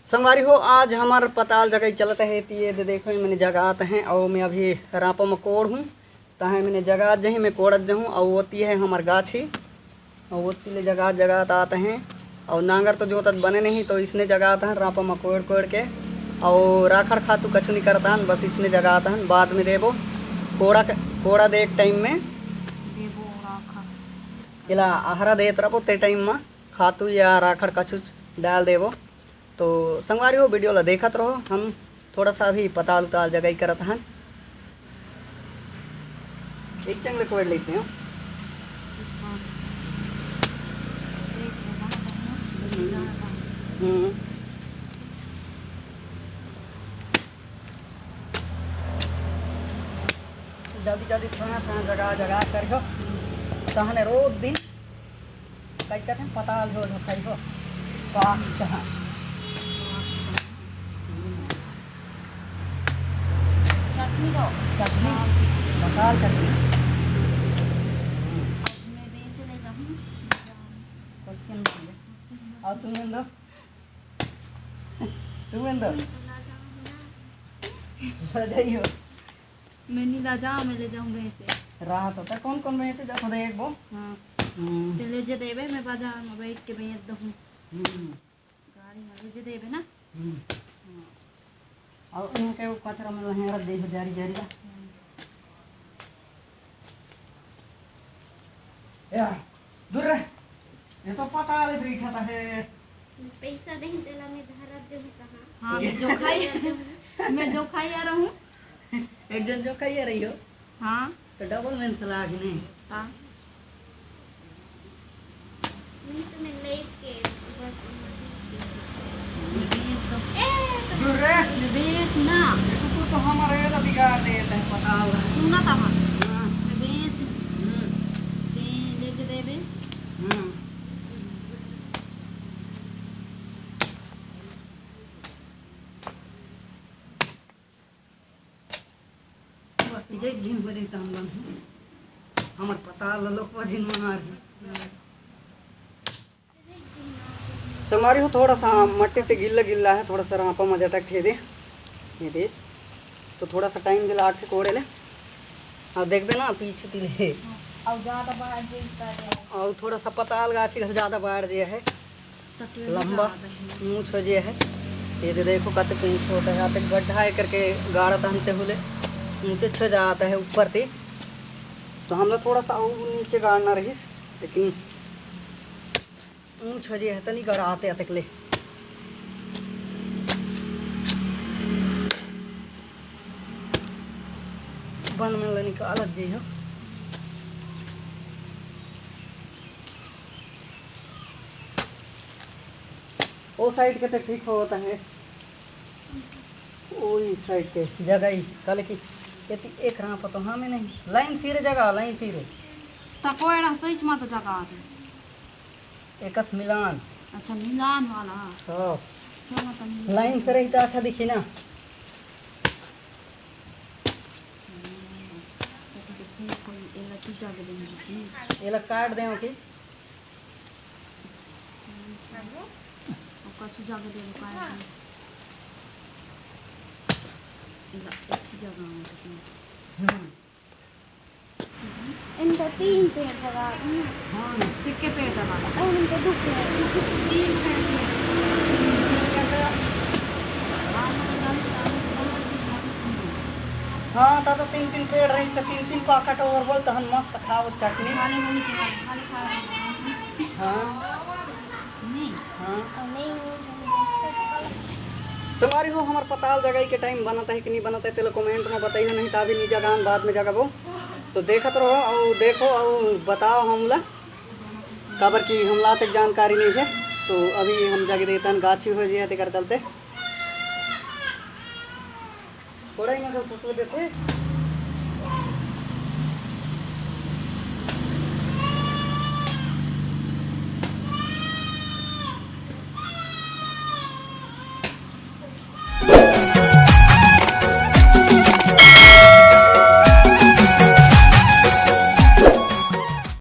संगवारी हो आज हमार पताल जगह चलते है ये देखो मैंने जगह हैं और मैं अभी रापो में कोड़ हूँ तहे मैंने जगह जहीं मैं कोड़त जाऊँ और होती है हमार गाछी और होती ले जगह जगह आते हैं और नांगर तो जोतत बने नहीं तो इसने जगह आता है रापो में कोड़ कोड़ के और राखड़ खातू कछु नहीं करता है बस इसने जगह आता है बाद में देवो कोड़ा दे एक टाइम में इला आहारा देत रहो ते टाइम में खातू या राखड़ कछु डाल देवो। तो संगवारी हो वीडियो ला देखत रहो हम थोड़ा सा भी पताल उताल जगह करत हैं एक चंगले कोड़ लेते हैं। जल्दी जल्दी जगह जगह कर हो तहने रोज दिन कई कहते पताल हो खाई हो कहाँ चटनी दो चटनी पताल चटनी मैं बेच ले जाऊँ कुछ के नहीं और तुम्हें दो जाइयो मैं नहीं ला जाऊँ मैं ले जाऊँ बेचे राहत होता कौन कौन बेचे देखो देख वो हाँ तो ले जे देवे मैं बाजार में बैठ के बेच दूँ गाड़ी में ले जे देवे ना और इनके वो कचरा में लहेरा दे जारी जारी का या दूर रह ये तो पता है बैठा था है पैसा नहीं देला में धारा जो कहाँ हाँ मैं जो खाई आ रहा हूँ एक जन जो कही रही हो हाँ तो डबल में सलाह नहीं हाँ तो मैं लेज के बस दूर रह बेच ना कुकुर तो हमारे ये बिगाड़ देता है पता होगा सुना था हाँ हाँ मैं बेच ले जे देवे बस ये जिन बजे तो हम हमार पता लोग पर जिन मना रही संगवारी हो थोड़ा सा मट्टी ते गिल्ला गिल्ला है थोड़ा सा रापा मजा टक थे दे ये दे तो थोड़ा सा टाइम दिला आके कोड़े ले और देखबे ना पीछे तिले और ज़्यादा बाहर देता है और थोड़ा सा पताल गाछी का ज़्यादा बाढ़ दिया है लंबा मूछ हो जे है ये दे देखो कत पूछ होता है आते गड्ढा है करके गाढ़ा तहनते हुए नीचे छ जाता है ऊपर थे तो हम लोग थोड़ा सा नीचे गाड़ना रहीस लेकिन मूछ हो जे है तनी गड़ा आते अतक ले बन में निकालत जी हो वो साइड के तो ठीक होता है वही साइड के जगह ही कल की कहती एक रहा पता हमें नहीं लाइन सीरे जगह लाइन सीरे तकोड़ा सही मत जगह है एकस मिलान अच्छा मिलान वाला हाँ क्यों मतलब लाइन से रही तो अच्छा दिखी ना ये लोग काट दें कि इनका 3 पेड़ लगा हाँ कितने पेड़ दबा और इनका 2 पेड़ 3 पेड़ हाँ तो 3 पेड़ रही तो 3 पाकट और बोल तो हम मस्त खाओ चटनी खाली मुंह खाली खाली हाँ नहीं हाँ नहीं संगवारी हो हमार पताल जगह के टाइम बनता है कि नहीं बनता है तेलो कमेंट में बताइए नहीं तो अभी नहीं जगह बाद में जगह तो देखत रहो और देखो और बताओ हमला खबर की हमला तक जानकारी नहीं है तो अभी हम जगह देता गाछी हो जाए कर चलते थोड़ा ही मतलब देते